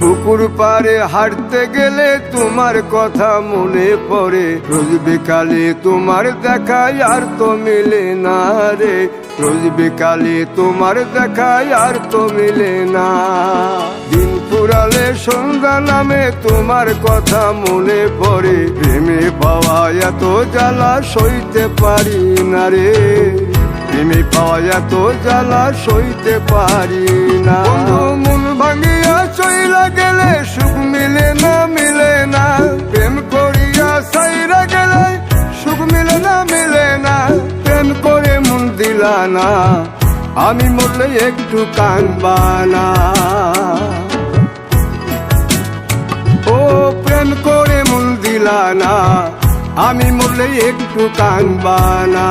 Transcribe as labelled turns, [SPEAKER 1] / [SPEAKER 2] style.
[SPEAKER 1] পুকুর পাড়ে হাঁটতে গেলে তোমার কথা মনে পড়ে, রোজ বিকালে তোমার দেখায় আর তো মিলে না রে, রোজ বিকালে তোমার দেখায় আর তো মিলে না। দিন ফুরালে সন্ধ্যা নামে তোমার কথা মনে পড়ে, প্রেমে পাওয়া এত জ্বালা সইতে পারি না রে, প্রেমে পাওয়া এত জ্বালা সইতে পারি না। মন ভাঙিয়া চইলা গেলে সুখ মিলে না, মিলে না, প্রেম করিয়া সাইরা গেলে সুখ মিলে না, মিলে না, প্রেম করে মন দিলা না, আমি মরলে একটু কাঁদবা না। ও প্রেম করে মন দিলা না, আমি মরলে একটু কাঁদবা না।